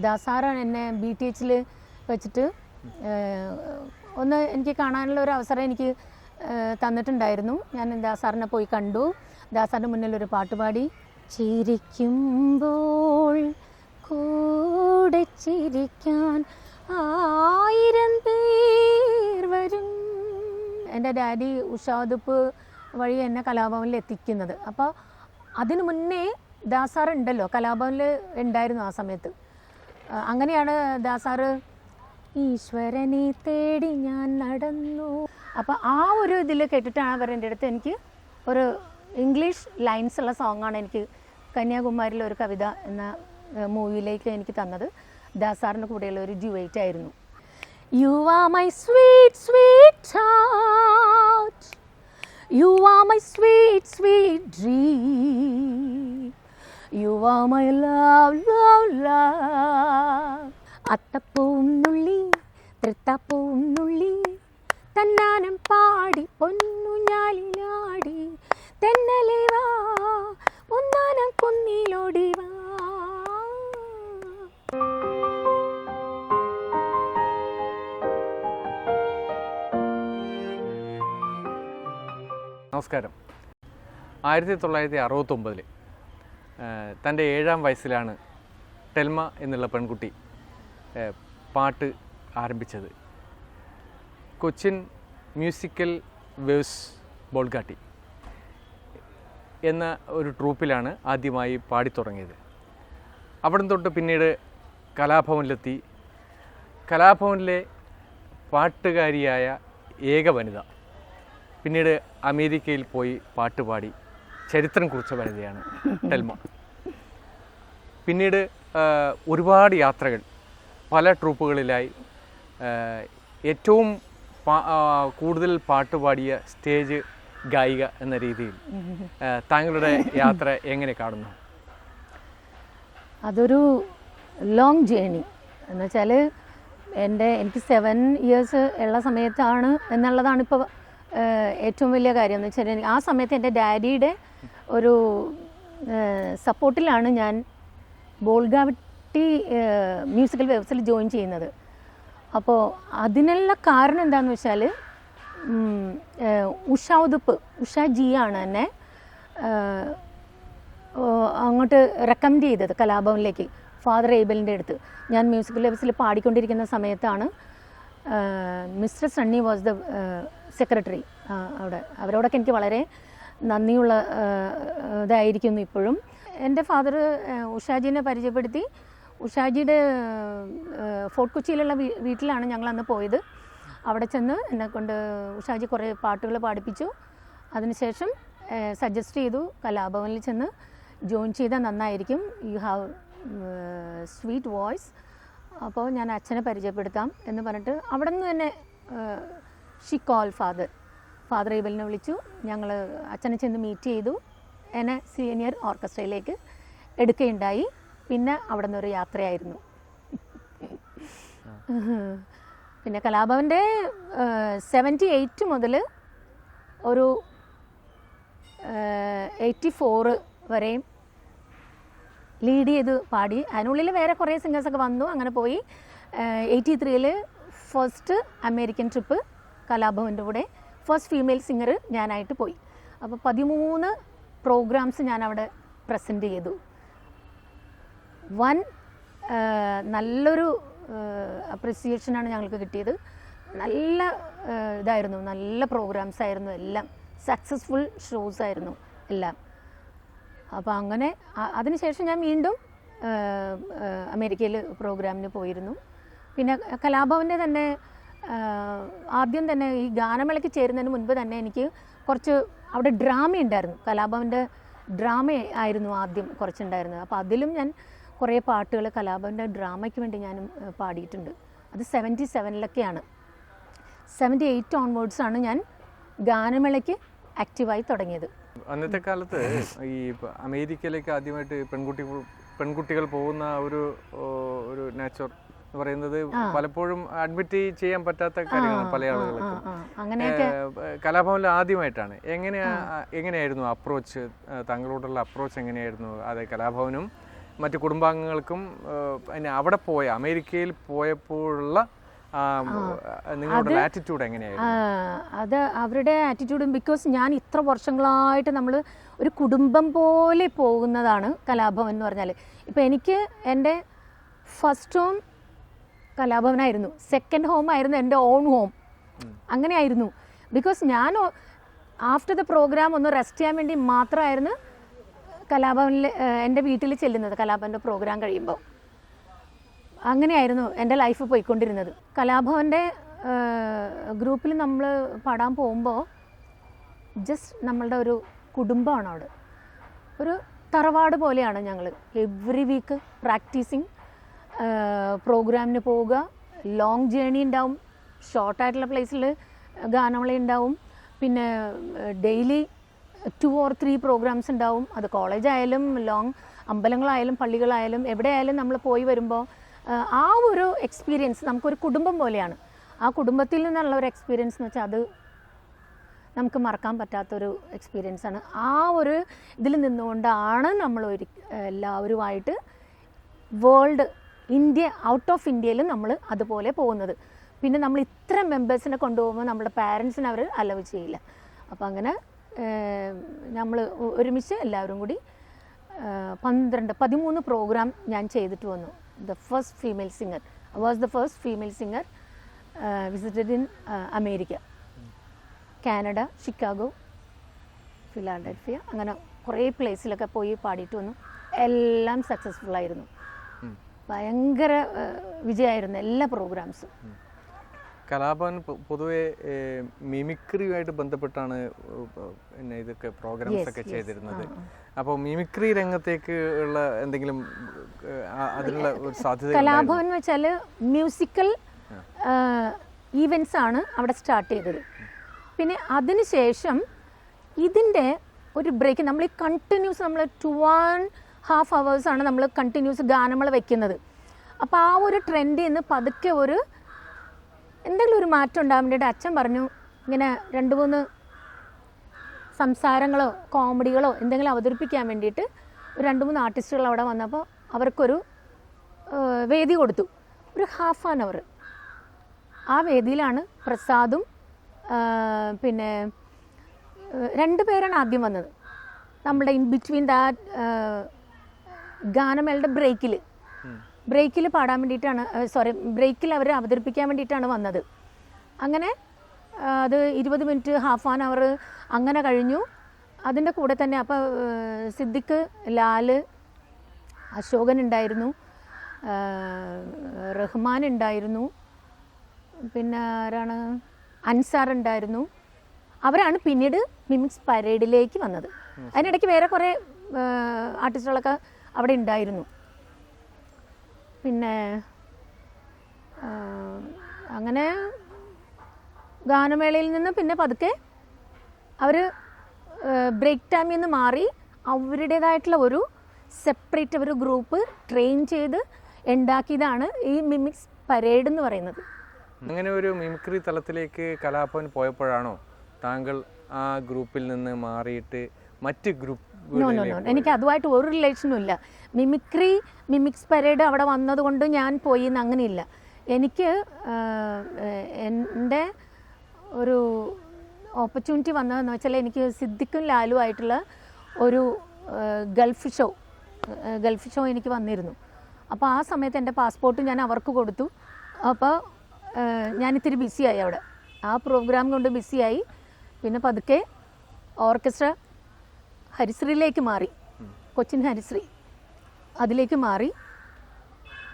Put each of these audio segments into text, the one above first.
ദാസാറാണ് എന്നെ BTHൽ വെച്ചിട്ട് ഒന്ന് എനിക്ക് കാണാനുള്ള ഒരു അവസരം എനിക്ക് തന്നിട്ടുണ്ടായിരുന്നു. ഞാൻ ദാസാറിനെ പോയി കണ്ടു. ദാസാറിൻ്റെ മുന്നിൽ ഒരു പാട്ട് പാടി. ചിരിക്കുമ്പോൾ കൂടെ ചിരിക്കാൻ 1000 പേർ വരും. എൻ്റെ ഡാഡി ഉഷാദുപ്പ് വഴി എന്നെ കലാഭവനിൽ എത്തിക്കുന്നത്. അപ്പോൾ അതിനു മുന്നേ ദാസാർ ഉണ്ടല്ലോ, കലാഭവനിൽ ഉണ്ടായിരുന്നു ആ സമയത്ത്. അങ്ങനെയാണ് ദാസാറ് ഈശ്വരനെ തേടി ഞാൻ നടന്നു. അപ്പോൾ ആ ഒരു ഇതിൽ കേട്ടിട്ടാണ് അവർ എൻ്റെ അടുത്ത് എനിക്ക് ഒരു ഇംഗ്ലീഷ് ലൈൻസ് ഉള്ള സോങ്ങാണ് എനിക്ക് കന്യാകുമാരിയിലെ ഒരു കവിത എന്ന മൂവിയിലേക്ക് എനിക്ക് തന്നത്. ദാസാറിൻ്റെ കൂടെയുള്ള ഒരു ഡ്യുവൈറ്റ് ആയിരുന്നു. You are my sweet, sweet heart. You are my sweet, sweet dream. You are my love, love, love. അത്തപ്പൂവും നുള്ളി തൃത്തപ്പൂവും നുള്ളി തന്നാനം പാടി പൊന്നുഞ്ഞാലിലാടി തെന്നലേ വാ ഒന്നാനം കുന്നിലോടി വാ. നമസ്കാരം. 1969 തൻ്റെ 7ാം വയസ്സിലാണ് ടെൽമ എന്നുള്ള പെൺകുട്ടി പാട്ട് ആരംഭിച്ചത്. കൊച്ചിൻ മ്യൂസിക്കൽ വേവ്സ് ബോൾഗാട്ടി എന്ന ഒരു ട്രൂപ്പിലാണ് ആദ്യമായി പാടിത്തുടങ്ങിയത്. അവിടെ തൊട്ട് പിന്നീട് കലാഭവനിലെത്തി. കലാഭവനിലെ പാട്ടുകാരിയായ ഏക വനിത. പിന്നീട് അമേരിക്കയിൽ പോയി പാട്ടുപാടി ചരിത്രം കുറിച്ച വനിതയാണ് ടെൽമ. പിന്നീട് ഒരുപാട് യാത്രകൾ, പല ട്രൂപ്പുകളിലായി. ഏറ്റവും കൂടുതൽ പാട്ടുപാടിയ സ്റ്റേജ് ഗായിക എന്ന രീതിയിൽ താങ്കളുടെ യാത്ര എങ്ങനെ കാണുന്നു? അതൊരു ലോങ് ജേണി എന്ന് വെച്ചാൽ എനിക്ക് 7 ഇയേഴ്സ് ഉള്ള സമയത്താണ് എന്നുള്ളതാണ് ഇപ്പോൾ ഏറ്റവും വലിയ കാര്യം. എന്ന് വെച്ചാൽ ആ സമയത്ത് എൻ്റെ ഡാഡിയുടെ ഒരു സപ്പോർട്ടിലാണ് ഞാൻ ബോൾഗാട്ടി മ്യൂസിക്കൽ വേവ്സിൽ ജോയിൻ ചെയ്യുന്നത്. അപ്പോൾ അതിനുള്ള കാരണം എന്താണെന്ന് വെച്ചാൽ ഉഷാജിയാണ് എന്നെ അങ്ങോട്ട് റെക്കമെൻഡ് ചെയ്തത് കലാഭവനിലേക്ക്, ഫാദർ ഏബലിൻ്റെ അടുത്ത്. ഞാൻ മ്യൂസിക്കൽ വേവ്സിൽ പാടിക്കൊണ്ടിരിക്കുന്ന സമയത്താണ് mister Sunny was the secretary അവിടെ. അവരോടൊക്കെ എനിക്ക് വളരെ നന്ദിയുള്ള ഇതായിരിക്കുന്നു ഇപ്പോഴും. എൻ്റെ ഫാദർ ഉഷാജീനെ പരിചയപ്പെടുത്തി. ഉഷാജിയുടെ ഫോർട്ട് കൊച്ചിയിലുള്ള വീട്ടിലാണ് ഞങ്ങൾ അന്ന് പോയത്. അവിടെ ചെന്ന് എന്നെക്കൊണ്ട് ഉഷാജി കുറേ പാട്ടുകൾ പാടിപ്പിച്ചു. അതിനുശേഷം സജസ്റ്റ് ചെയ്തു കലാഭവനിൽ ചെന്ന് ജോയിൻ ചെയ്താൽ നന്നായിരിക്കും, യു ഹാവ് സ്വീറ്റ് വോയിസ്. അപ്പോൾ ഞാൻ അച്ഛനെ പരിചയപ്പെടുത്താം എന്ന് പറഞ്ഞിട്ട് അവിടെ നിന്ന് തന്നെ ഷി കോൾ ഫാദർ ഏബലിനെ വിളിച്ചു. ഞങ്ങൾ അച്ഛനെ ചെന്ന് മീറ്റ് ചെയ്തു. എന്നെ സീനിയർ ഓർക്കസ്ട്രയിലേക്ക് എടുക്കുകയുണ്ടായി. പിന്നെ അവിടെ നിന്നൊരു യാത്രയായിരുന്നു. പിന്നെ കലാഭവൻ്റെ 78 മുതൽ ഒരു 84 വരെയും ലീഡ് ചെയ്ത് പാടി. അതിനുള്ളിൽ വേറെ കുറേ സിംഗേഴ്സൊക്കെ വന്നു, അങ്ങനെ പോയി. 83 ഫസ്റ്റ് അമേരിക്കൻ ട്രിപ്പ് കലാഭവൻ്റെ കൂടെ ഫസ്റ്റ് ഫീമെയിൽ സിംഗർ ഞാനായിട്ട് പോയി. അപ്പോൾ 13 പ്രോഗ്രാംസ് ഞാനവിടെ പ്രസൻറ്റ് ചെയ്തു. നല്ലൊരു അപ്രിസിയേഷനാണ് ഞങ്ങൾക്ക് കിട്ടിയത്. നല്ല ഇതായിരുന്നു, നല്ല പ്രോഗ്രാംസ് ആയിരുന്നു, എല്ലാം സക്സസ്ഫുൾ ഷോസ് ആയിരുന്നു എല്ലാം. അപ്പോൾ അങ്ങനെ അതിനുശേഷം ഞാൻ വീണ്ടും അമേരിക്കയിൽ പ്രോഗ്രാമിന് പോയിരുന്നു. പിന്നെ കലാഭവൻ്റെ തന്നെ ആദ്യം തന്നെ ഈ ഗാനമേളയ്ക്ക് ചേരുന്നതിന് മുൻപ് തന്നെ എനിക്ക് കുറച്ച് അവിടെ ഡ്രാമ ഉണ്ടായിരുന്നു. കലാഭവൻ്റെ ഡ്രാമ ആയിരുന്നു ആദ്യം കുറച്ചുണ്ടായിരുന്നത്. അപ്പോൾ അതിലും ഞാൻ കുറേ പാട്ടുകൾ കലാഭവൻ്റെ ഡ്രാമയ്ക്ക് വേണ്ടി ഞാനും പാടിയിട്ടുണ്ട്. അത് 77 78 ഓൺവേർഡ്സാണ് ഞാൻ ഗാനമേളയ്ക്ക് ആക്റ്റീവായി തുടങ്ങിയത്. അന്നത്തെ കാലത്ത് ഈ അമേരിക്കയിലേക്ക് ആദ്യമായിട്ട് പെൺകുട്ടികൾ പോകുന്ന ഒരു നേച്ചർ എന്ന് പറയുന്നത് പലപ്പോഴും അഡ്മിറ്റ് ചെയ്യാൻ പറ്റാത്ത കാര്യങ്ങളാണ് പല ആളുകൾക്കും. കലാഭവനിൽ ആദ്യമായിട്ടാണ്. എങ്ങനെയായിരുന്നു അപ്രോച്ച്, താങ്കളോടുള്ള അപ്രോച്ച് എങ്ങനെയായിരുന്നു? അത് കലാഭവനും മറ്റു കുടുംബാംഗങ്ങൾക്കും പിന്നെ അവിടെ പോയ അമേരിക്കയിൽ പോയപ്പോഴുള്ള നിങ്ങളുടെ ആറ്റിറ്റ്യൂഡ് എങ്ങനെയായിരുന്നു? അത് അവരുടെ ആറ്റിറ്റ്യൂഡും ബിക്കോസ് ഞാൻ ഇത്ര വർഷങ്ങളായിട്ട് നമ്മൾ ഒരു കുടുംബം പോലെ പോകുന്നതാണ് കലാഭവൻ എന്ന് പറഞ്ഞാൽ. ഇപ്പോൾ എനിക്ക് എൻ്റെ ഫസ്റ്റ് ഹോം കലാഭവനായിരുന്നു, സെക്കൻഡ് ഹോം ആയിരുന്നു എൻ്റെ ഓൺ ഹോം, അങ്ങനെയായിരുന്നു. ബിക്കോസ് ഞാൻ ആഫ്റ്റർ ദ പ്രോഗ്രാം ഒന്ന് റെസ്റ്റ് ചെയ്യാൻ വേണ്ടി മാത്രമായിരുന്നു കലാഭവനിൽ എൻ്റെ വീട്ടിൽ ചെല്ലുന്നത് കലാഭവൻ്റെ പ്രോഗ്രാം കഴിയുമ്പോൾ. അങ്ങനെയായിരുന്നു എൻ്റെ ലൈഫ് പോയിക്കൊണ്ടിരുന്നത്. കലാഭവൻ്റെ ഗ്രൂപ്പിൽ നമ്മൾ പാടാൻ പോകുമ്പോൾ ജസ്റ്റ് നമ്മളുടെ ഒരു കുടുംബമാണ് അവിടെ, ഒരു തറവാട് പോലെയാണ് ഞങ്ങൾ. എവറി വീക്ക് പ്രാക്ടീസിങ്, പ്രോഗ്രാമിന് പോവുക, ലോങ് ജേണി ഉണ്ടാവും, ഷോർട്ടായിട്ടുള്ള പ്ലേസിൽ ഗാനമേള ഉണ്ടാവും, പിന്നെ ഡെയിലി 2 or 3 പ്രോഗ്രാംസ് ഉണ്ടാവും. അത് കോളേജായാലും ലോങ് അമ്പലങ്ങളായാലും പള്ളികളായാലും എവിടെയായാലും നമ്മൾ പോയി വരുമ്പോൾ ആ ഒരു എക്സ്പീരിയൻസ് നമുക്കൊരു കുടുംബം പോലെയാണ്. ആ കുടുംബത്തിൽ നിന്നുള്ള ഒരു എക്സ്പീരിയൻസ് എന്ന് വെച്ചാൽ അത് നമുക്ക് മറക്കാൻ പറ്റാത്തൊരു എക്സ്പീരിയൻസാണ്. ആ ഒരു ഇതിൽ നിന്നുകൊണ്ടാണ് നമ്മൾ എല്ലാവരുമായിട്ട് വേൾഡ്, ഇന്ത്യ, ഔട്ട് ഓഫ് ഇന്ത്യയിൽ നമ്മൾ അതുപോലെ പോകുന്നത്. പിന്നെ നമ്മൾ ഇത്ര മെമ്പേഴ്സിനെ കൊണ്ടുപോകുമ്പോൾ നമ്മുടെ പാരൻസിന് അവർ അലവ് ചെയ്യില്ല. അപ്പോൾ അങ്ങനെ നമ്മൾ ഒരുമിച്ച് എല്ലാവരും കൂടി 13 പ്രോഗ്രാം ഞാൻ ചെയ്തിട്ട് വന്നു. The first female singer. I was the first female singer visited in America, Canada, Chicago, Philadelphia. അങ്ങനെ കുറേ പ്ലേസിലൊക്കെ പോയി പാടിയിട്ട് വന്നു. എല്ലാം സക്സസ്ഫുൾ ആയിരുന്നു, ഭയങ്കര വിജയമായിരുന്നു എല്ലാ പ്രോഗ്രാംസും. കലാഭവൻ പൊതുവെ മിമിക്രിയുമായിട്ട് ബന്ധപ്പെട്ടാണ് പിന്നെ ഇതൊക്കെ പ്രോഗ്രാംസ് ഒക്കെ ചെയ്തിരുന്നത്. അപ്പോൾ മിമിക്രി രംഗത്തേക്ക് ഉള്ള എന്തെങ്കിലും അതിനുള്ള ഒരു സാധ്യത? കലാഭവൻ എന്ന് വെച്ചാൽ മ്യൂസിക്കൽ ഈവൻറ്റ്സ് ആണ് അവിടെ സ്റ്റാർട്ട് ചെയ്തത്. പിന്നെ അതിനുശേഷം ഇതിൻ്റെ ഒരു ബ്രേക്ക്, നമ്മൾ ഈ കണ്ടിന്യൂസ് നമ്മൾ 2.5 hours ആണ് നമ്മൾ കണ്ടിന്യൂസ് ഗാനങ്ങൾ വയ്ക്കുന്നത്. അപ്പോൾ ആ ഒരു ട്രെൻഡിൽ നിന്ന് പതുക്കെ എന്തെങ്കിലും ഒരു മാറ്റം ഉണ്ടാകാൻ വേണ്ടിയിട്ട് അച്ഛൻ പറഞ്ഞു, ഇങ്ങനെ 2-3 സംസാരങ്ങളോ കോമഡികളോ എന്തെങ്കിലും അവതരിപ്പിക്കാൻ വേണ്ടിയിട്ട് 2-3 ആർട്ടിസ്റ്റുകൾ അവിടെ വന്നപ്പോൾ അവർക്കൊരു വേദി കൊടുത്തു, ഒരു 1/2 hour. ആ വേദിയിലാണ് പ്രസാദും പിന്നെ 2 പേരാണ് ആദ്യം വന്നത്. നമ്മുടെ ഇൻ ബിറ്റ്വീൻ ദാറ്റ് ഗാനമേളയുടെ ബ്രേക്കിൽ പാടാൻ വേണ്ടിയിട്ടാണ്, ബ്രേക്കിൽ അവർ അവതരിപ്പിക്കാൻ വേണ്ടിയിട്ടാണ് വന്നത്. അങ്ങനെ അത് 20 minute, 1/2 hour അങ്ങനെ കഴിഞ്ഞു. അതിൻ്റെ കൂടെ തന്നെ അപ്പോൾ സിദ്ദിഖ്, ലാല്, അശോകൻ ഉണ്ടായിരുന്നു, റഹ്മാൻ ഉണ്ടായിരുന്നു, പിന്നെ ആരാണ്, അൻസാർ ഉണ്ടായിരുന്നു. അവരാണ് പിന്നീട് മിമിക്സ് പരേഡിലേക്ക് വന്നത്. അതിനിടയ്ക്ക് വേറെ കുറേ ആർട്ടിസ്റ്റുകളൊക്കെ അവിടെ ഉണ്ടായിരുന്നു. പിന്നെ അങ്ങനെ ഗാനമേളയിൽ നിന്ന് പിന്നെ പതുക്കെ അവർ ബ്രേക്ക് ടൈമിൽ നിന്ന് മാറി അവരുടേതായിട്ടുള്ള ഒരു സെപ്പറേറ്റ് ഒരു ഗ്രൂപ്പ് ട്രെയിൻ ചെയ്ത് ഉണ്ടാക്കിയതാണ് ഈ മിമിക്സ് പരേഡ് എന്ന് പറയുന്നത്. അങ്ങനെ ഒരു മിമിക്രി തലത്തിലേക്ക് കലാഭവൻ പോയപ്പോഴാണോ താങ്കൾ ആ ഗ്രൂപ്പിൽ നിന്ന് മാറിയിട്ട് മറ്റ് ഗ്രൂപ്പ്? നോ, എനിക്ക് അതുമായിട്ട് ഒരു റിലേഷനും ഇല്ല. മിമിക്സ് പരേഡ് അവിടെ വന്നതുകൊണ്ട് ഞാൻ പോയി എന്ന് അങ്ങനെയില്ല. എനിക്ക് എൻ്റെ ഒരു ഓപ്പർച്യൂണിറ്റി വന്നതെന്ന് വെച്ചാൽ എനിക്ക് സിദ്ദിഖും ലാലും ആയിട്ടുള്ള ഒരു ഗൾഫ് ഷോ എനിക്ക് വന്നിരുന്നു. അപ്പോൾ ആ സമയത്ത് എൻ്റെ പാസ്പോർട്ട് ഞാൻ അവർക്ക് കൊടുത്തു. അപ്പോൾ ഞാനിത്തിരി ബിസിയായി അവിടെ, ആ പ്രോഗ്രാം കൊണ്ട് ബിസിയായി. പിന്നെ പതുക്കെ ഓർക്കസ്ട്ര ഹരിശ്രീയിലേക്ക് മാറി, കൊച്ചിൻ ഹരിശ്രീ അതിലേക്ക് മാറി.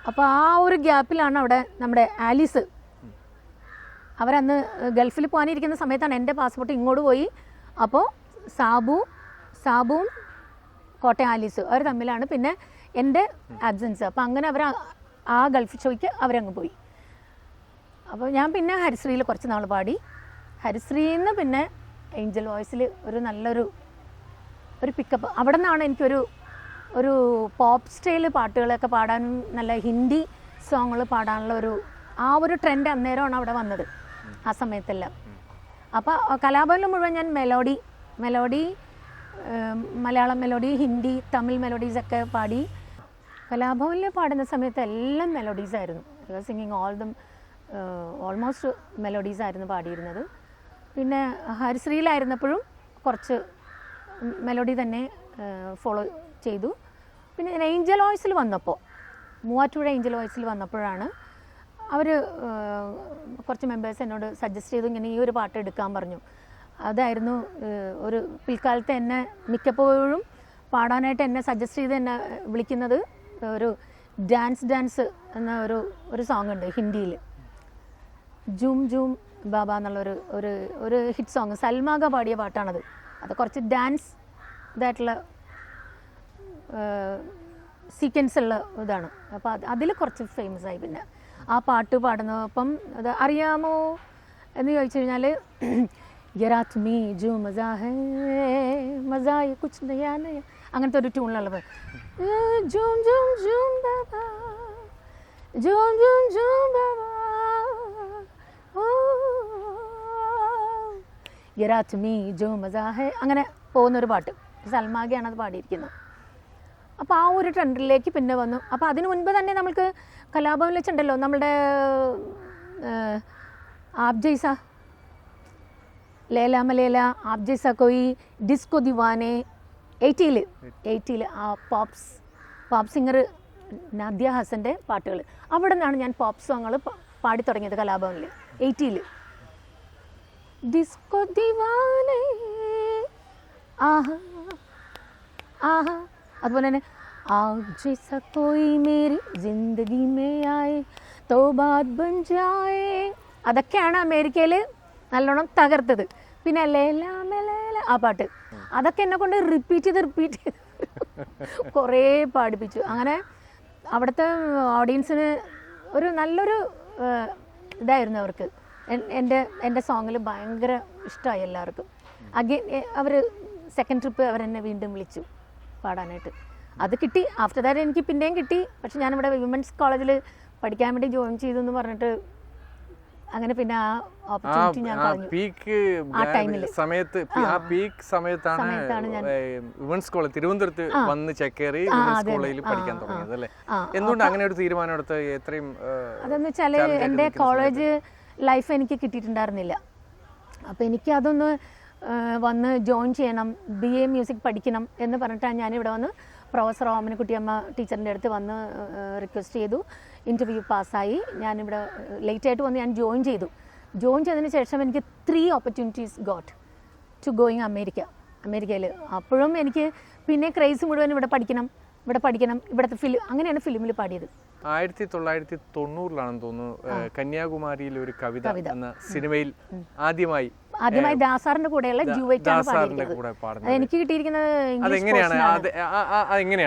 അപ്പോൾ ആ ഒരു ഗ്യാപ്പിലാണ് അവിടെ നമ്മുടെ ആലീസ്, അവരന്ന് ഗൾഫിൽ പോകാനിരിക്കുന്ന സമയത്താണ് എൻ്റെ പാസ്പോർട്ട് ഇങ്ങോട്ട് പോയി. അപ്പോൾ സാബുവും കോട്ടയം ആലീസ് അവർ തമ്മിലാണ് പിന്നെ എൻ്റെ ആബ്സെൻസ്. അപ്പോൾ അങ്ങനെ അവർ ആ ഗൾഫ് ഷോയ്ക്ക് അവരങ്ങ് പോയി. അപ്പോൾ ഞാൻ പിന്നെ ഹരിശ്രീയിൽ കുറച്ച് നാൾ പാടി. ഹരിശ്രീയിൽ നിന്ന് പിന്നെ ഏഞ്ചൽ വോയിസിൽ ഒരു നല്ലൊരു പിക്കപ്പ്. അവിടെ നിന്നാണ് എനിക്കൊരു പോപ്പ് സ്റ്റൈൽ പാട്ടുകളൊക്കെ പാടാനും നല്ല ഹിന്ദി സോങ്ങുകൾ പാടാനുള്ള ആ ഒരു ട്രെൻഡ് അന്നേരമാണ് അവിടെ വന്നത് ആ സമയത്തെല്ലാം. അപ്പോൾ കലാഭവനിൽ മുഴുവൻ ഞാൻ മെലോഡി മലയാളം മെലോഡി, ഹിന്ദി, തമിഴ് മെലോഡീസൊക്കെ പാടി. കലാഭവനിൽ പാടുന്ന സമയത്ത് എല്ലാം മെലോഡീസ് ആയിരുന്നു. സിംഗിങ് ഓൾമോസ്റ്റ് മെലോഡീസ് ആയിരുന്നു പാടിയിരുന്നത്. പിന്നെ ഹരിശ്രീയിലായിരുന്നപ്പോഴും കുറച്ച് മെലോഡി തന്നെ ഫോളോ ചെയ്തു. പിന്നെ ഞാൻ ഏഞ്ചൽ വോയിസിൽ വന്നപ്പോൾ, മൂവാറ്റുപുഴ ഏഞ്ചൽ വോയിസിൽ വന്നപ്പോഴാണ് അവർ കുറച്ച് മെമ്പേഴ്സ് എന്നോട് സജസ്റ്റ് ചെയ്തു, ഇങ്ങനെ ഈ ഒരു പാട്ട് എടുക്കാൻ പറഞ്ഞു. അതായിരുന്നു ഒരു പിൽക്കാലത്ത് എന്നെ മിക്കപ്പോഴും പാടാനായിട്ട് എന്നെ സജസ്റ്റ് ചെയ്ത് എന്നെ വിളിക്കുന്നത്. ഒരു ഡാൻസ് എന്ന ഒരു സോങ് ഉണ്ട് ഹിന്ദിയിൽ, ജൂം ജൂം ബാബ എന്നുള്ളൊരു ഒരു ഹിറ്റ് സോങ്, സൽമാഗ പാടിയ പാട്ടാണത്. അത് കുറച്ച് ഡാൻസ് ഇതായിട്ടുള്ള സീക്വൻസ് ഉള്ള ഇതാണ്. അപ്പോൾ അതിൽ കുറച്ച് ഫേമസ് ആയി. പിന്നെ ആ പാട്ട് പാടുന്നപ്പം അത് അറിയാമോ എന്ന് ചോദിച്ചു കഴിഞ്ഞാൽ യറാത്ത് മീ ജൂ മസാ ഹേ മസാ യെ കുച്ച് നയാ നയാ അങ്ങനത്തെ ഒരു ട്യൂണിലുള്ളത്. ജൂം ജൂം ജൂം ബാബ ജൂം ജൂം ജൂം ബാബ യറാത്ത് മീ ജൂ മസാ ഹേ അങ്ങനെ പോകുന്നൊരു പാട്ട്. സൽമാഗയാണ് അത് പാടിയിരിക്കുന്നത്. അപ്പോൾ ആ ഒരു ട്രെൻഡിലേക്ക് പിന്നെ വന്നു. അപ്പോൾ അതിന് മുൻപ് തന്നെ നമ്മൾക്ക് കലാഭവനിൽ വെച്ചിട്ടുണ്ടല്ലോ നമ്മളുടെ ആപ് ജൈസ, ലേല മലേല, ആപ് ജൈസ കോയി, ഡിസ്കോ ദിവാനെ, 80s ആ പോപ്പ് സിംഗർ നാദിയ ഹസൻ്റെ പാട്ടുകൾ. അവിടെ നിന്നാണ് ഞാൻ പോപ്പ് സോങ്ങുകൾ പാടി തുടങ്ങിയത് കലാഭവനിൽ 80s. ഡിസ്കോ ദിവാനെ ആഹാ ആഹാ, അതുപോലെ തന്നെ आप जैसा कोई मेरी जिंदगी में आए तो बात बन जाए, അതൊക്കെയാണ് അമേരിക്കയിൽ നല്ലോണം തകർത്തത്. പിന്നെ ലേല മെലേല ആ പാട്ട്, അതൊക്കെ എന്നെ കൊണ്ട് റിപ്പീറ്റ് ചെയ്ത് കുറേ പാടിപ്പിച്ചു. അങ്ങനെ അവിടുത്തെ ഓഡിയൻസിന് ഒരു നല്ലൊരു ഇതായിരുന്നു. അവർക്ക് എൻ്റെ സോങ്ങിൽ ഭയങ്കര ഇഷ്ടമായി എല്ലാവർക്കും. അവർ സെക്കൻഡ് ട്രിപ്പ് അവരെന്നെ വീണ്ടും വിളിച്ചു പാടാനായിട്ട്. അത് കിട്ടി. ആഫ്റ്റർ ദാറ്റ് എനിക്ക് പിന്നെയും കിട്ടി. പക്ഷെ ഞാനിവിടെ വിമൻസ് കോളേജിൽ പഠിക്കാൻ വേണ്ടി ജോയിൻ ചെയ്തു എന്ന് പറഞ്ഞിട്ട് അങ്ങനെ പിന്നെ ആ ഓപ്പർച്യൂണിറ്റി ഞാൻ കളഞ്ഞു. സമയത്താണ് ഞാൻ വിമൻസ് കോളേജ് തിരുവനന്തപുരത്ത് വന്ന് ചെക്കേറി വിമൻസ് കോളേജിൽ പഠിക്കാൻ തുടങ്ങിയത് അല്ലേ? എന്തുകൊണ്ട് അങ്ങനെ ഒരു തീരുമാനം എടുത്ത്? എത്രയും അതെന്ന് വെച്ചാൽ എൻ്റെ കോളേജ് ലൈഫ് എനിക്ക് കിട്ടിയിട്ടുണ്ടായിരുന്നില്ല. അപ്പോൾ എനിക്ക് അതൊന്ന് വന്ന് ജോയിൻ ചെയ്യണം, BA മ്യൂസിക് പഠിക്കണം എന്ന് പറഞ്ഞിട്ടാണ് ഞാനിവിടെ വന്ന് പ്രൊഫസർ ഓമനക്കുട്ടിയമ്മ ടീച്ചറിൻ്റെ അടുത്ത് വന്ന് റിക്വസ്റ്റ് ചെയ്തു. ഇൻ്റർവ്യൂ പാസ്സായി. ഞാനിവിടെ ലേറ്റായിട്ട് വന്ന് ഞാൻ ജോയിൻ ചെയ്തു. ജോയിൻ ചെയ്തതിന് ശേഷം എനിക്ക് 3 ഓപ്പർച്യൂണിറ്റീസ് ഗോട്ട് ടു ഗോയിങ് അമേരിക്കയിൽ. അപ്പോഴും എനിക്ക് പിന്നെ ക്രൈസ് മുഴുവൻ ഇവിടെ പഠിക്കണം ഇവിടുത്തെ അങ്ങനെയാണ് ഫിലിമിൽ പാടിയത്. 1990-ലാണെന്ന് തോന്നുന്നു കന്യാകുമാരിയിൽ ഒരു കവിത എന്ന സിനിമയിൽ ആദ്യമായി ദാസാറിന്റെ കൂടെയുള്ള ഡ്യുവറ്റാണ് പാടിയിരിക്കുന്നത്. എനിക്ക് കിട്ടിയിരിക്കുന്നത്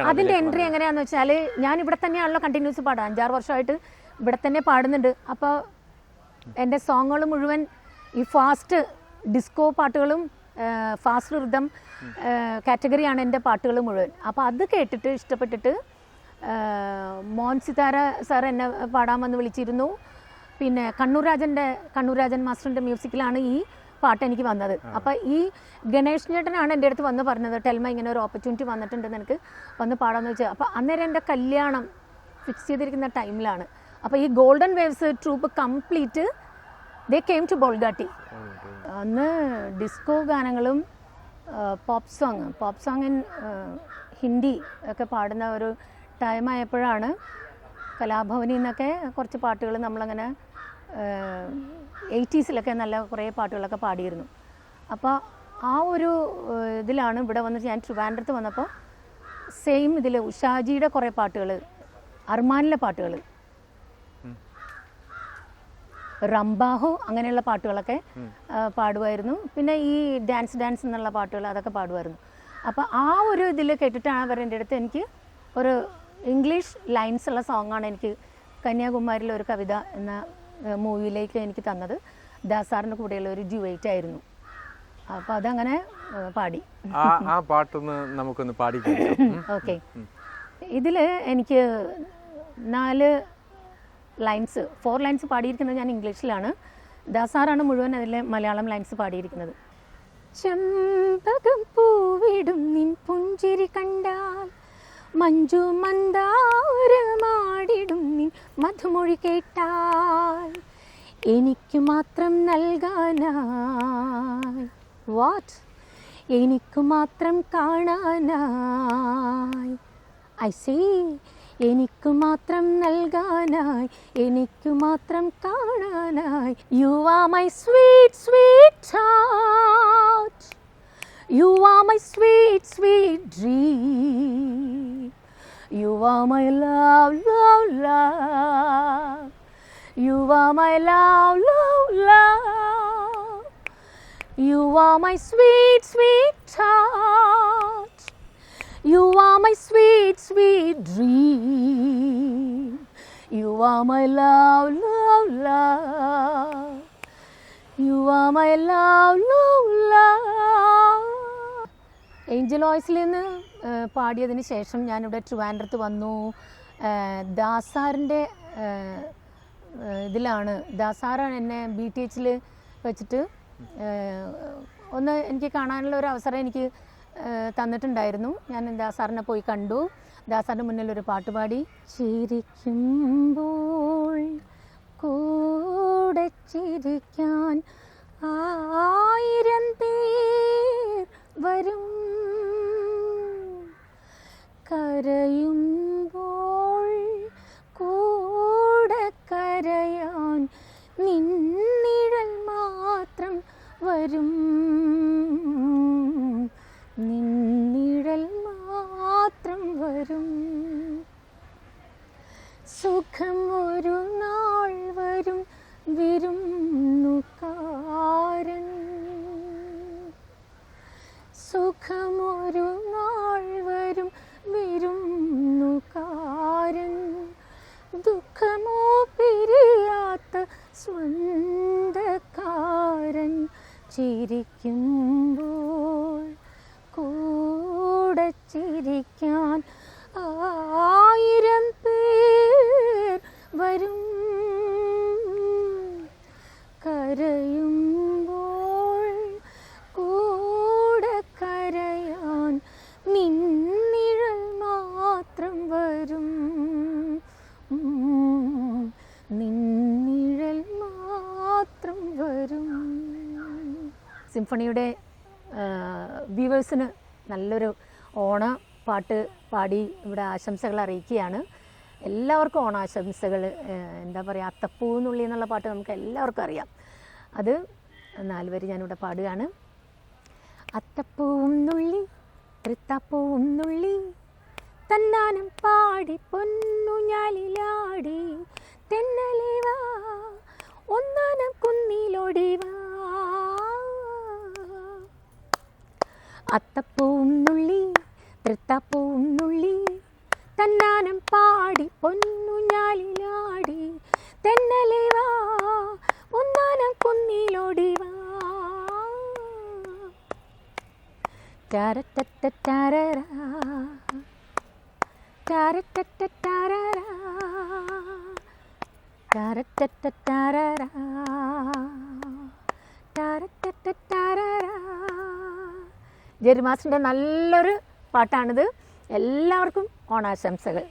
അതിന്റെ എൻട്രി എങ്ങനെയാന്ന് വെച്ചാൽ ഞാൻ ഇവിടെ തന്നെയാണല്ലോ കണ്ടിന്യൂസ് പാടാം. 5-6 വർഷമായിട്ട് ഇവിടെ തന്നെ പാടുന്നുണ്ട്. അപ്പോൾ എൻ്റെ സോങ്ങുകൾ മുഴുവൻ ഈ ഫാസ്റ്റ് ഡിസ്കോ പാട്ടുകളും ഫാസ്റ്റ് റിതം കാറ്റഗറിയാണ് എൻ്റെ പാട്ടുകൾ മുഴുവൻ. അപ്പോൾ അത് കേട്ടിട്ട് ഇഷ്ടപ്പെട്ടിട്ട് മോൻ സിതാര സാർ എന്നെ പാടാൻ വന്ന് വിളിച്ചിരുന്നു. പിന്നെ കണ്ണൂർ രാജൻ മാസ്റ്ററിൻ്റെ മ്യൂസിക്കിലാണ് ഈ പാട്ട് എനിക്ക് വന്നത്. അപ്പോൾ ഈ ഗണേഷ് ചേട്ടനാണ് എൻ്റെ അടുത്ത് വന്ന് പറഞ്ഞത്, ടെൽമ ഇങ്ങനെ ഒരു ഓപ്പർച്യൂണിറ്റി വന്നിട്ടുണ്ടെന്ന് എനിക്ക് വന്ന് പാടാമെന്ന് വെച്ചാൽ. അപ്പോൾ അന്നേരം എൻ്റെ കല്യാണം ഫിക്സ് ചെയ്തിരിക്കുന്ന ടൈമിലാണ്. അപ്പോൾ ഈ golden waves troupe complete they came to Bolgatty. അന്ന് ഡിസ്കോ ഗാനങ്ങളും പോപ്പ് സോങ് ഇൻ ഹിന്ദി ഒക്കെ പാടുന്ന ഒരു ടൈമായപ്പോഴാണ് കലാഭവനിൽ നിന്നൊക്കെ കുറച്ച് പാട്ടുകൾ നമ്മളങ്ങനെ 80s നല്ല കുറേ പാട്ടുകളൊക്കെ പാടിയിരുന്നു. അപ്പോൾ ആ ഒരു ഇതിലാണ് ഇവിടെ വന്നിട്ട് ഞാൻ ട്രിവാൻഡ്രത്ത് വന്നപ്പോൾ സെയിം ഇതിൽ ഉഷാജിയുടെ കുറേ പാട്ടുകൾ, അർമാനിലെ പാട്ടുകൾ, റംബാഹോ അങ്ങനെയുള്ള പാട്ടുകളൊക്കെ പാടുമായിരുന്നു. പിന്നെ ഈ ഡാൻസ് എന്നുള്ള പാട്ടുകൾ അതൊക്കെ പാടുമായിരുന്നു. അപ്പോൾ ആ ഒരു ഇതിൽ കേട്ടിട്ടാണ് അവർ എൻ്റെ അടുത്ത് എനിക്ക് ഒരു ഇംഗ്ലീഷ് ലൈൻസ് ഉള്ള സോങ്ങാണ് എനിക്ക് കന്യാകുമാരിയിലെ ഒരു കവിത എന്ന മൂവിയിലേക്ക് എനിക്ക് തന്നത്. ദാസാറിൻ്റെ കൂടെയുള്ള ഒരു ഡ്യുവൈറ്റ് ആയിരുന്നു. അപ്പോൾ അതങ്ങനെ പാടി. ആ പാട്ടൊന്ന് നമുക്കൊന്ന് പാടി. ഓക്കെ. ഇതിൽ എനിക്ക് 4 ലൈൻസ് 4 ലൈൻസ് പാടിയിരിക്കുന്നത് ഞാൻ ഇംഗ്ലീഷിലാണ്. ദാസാറാണ് മുഴുവൻ അതിലെ മലയാളം ലൈൻസ് പാടിയിരിക്കുന്നത്. ചെമ്പകം പൂവിടും നിൻ പുഞ്ചിരി കണ്ടാൽ മഞ്ജു മന്ദാരമാടിടും നിൻ മധുമൊഴി കേട്ടാൽ എനിക്കു മാത്രം നൽകാനായി വാട്ട് എനിക്കു മാത്രം കാണാനായി ഐ സീ എനിക്കു മാത്രം നൽകാനായി എനിക്കു മാത്രം കാണാനായി you are my sweet sweet heart you are my sweet sweet dream you are my love love love you are my love love love you are my sweet sweet heart You are my sweet, sweet dream. You are my love, love, love. You are my love, love, love. Angel വോയിസിൽ നിന്ന് പാടിയതിന് ശേഷം ഞാനിവിടെ ട്രിവാൻഡ്രത്ത് വന്നു. ദാസാറിൻ്റെ ഇതിലാണ് ദാസാറാണ് എന്നെ BTHൽ വെച്ചിട്ട് ഒന്ന് എനിക്ക് കാണാനുള്ള ഒരു അവസരം എനിക്ക് തന്നിട്ടുണ്ടായിരുന്നു. ഞാൻ ദാസാറിനെ പോയി കണ്ടു. ദാസാറിൻ്റെ മുന്നിൽ ഒരു പാട്ട് പാടി. ചിരിക്കുമ്പോൾ കൂടെ ചിരിക്കാൻ 1000 പേർ വരും, കരയുമ്പോൾ കൂടെ കരയാൻ നിന്നിഴൽ മാത്രം വരും, നിന്നിഴൽ മാത്രം വരും. സുഖം ഒരു നാൾ വരും വിരുന്നുകാരൻ, സുഖമൊരു നാൾ വരും വിരുന്നുകാരൻ, ദുഃഖമോ പിരിയാത്ത സ്വന്തക്കാരൻ. ചിരിക്കുമ്പോൾ കൂടെ ചിരിക്കാൻ 1000 പേർ വരും, കരയുമ്പോൾ കൂടെ കരയാൻ നിന്നിഴൽ മാത്രം വരും, നിന്നിഴൽ മാത്രം വരും. സിംഫണിയുടെ വ്യൂവേഴ്സിന് നല്ലൊരു ഓണ പാട്ട് പാടി ഇവിടെ ആശംസകൾ അറിയിക്കുകയാണ്. എല്ലാവർക്കും ഓണാശംസകൾ. എന്താ പറയുക, അത്തപ്പൂന്നുള്ളി എന്നുള്ള പാട്ട് നമുക്ക് എല്ലാവർക്കും അറിയാം. അത് 4 വരി ഞാനിവിടെ പാടുകയാണ്. അത്തപ്പൂവും നുള്ളി തൃത്താപ്പൂവും നുള്ളി തന്നാനം പാടി പൊന്നുഞ്ഞാലിലാടി തെന്നലേവാ ഒന്നാനം കുന്നിലോടിവാ. അത്തപ്പൂവും നുള്ളി തൃത്താപ്പൂവും നുള്ളി തന്നാനം പാടി പൊന്നുഞ്ഞാലിലാടി തെന്നലേവാ ഒന്നാനം കുന്നിലോടിവാ. ടാരറ്ററ്റാരരാ ടാരറ്ററ്റാരരാ ടാരറ്ററ്റാരരാ ടാരറ്ററ്റാരരാ. ജെറി മാസ്റ്ററിൻ്റെ നല്ലൊരു പാട്ടാണിത്. എല്ലാവർക്കും ഓണാശംസകൾ.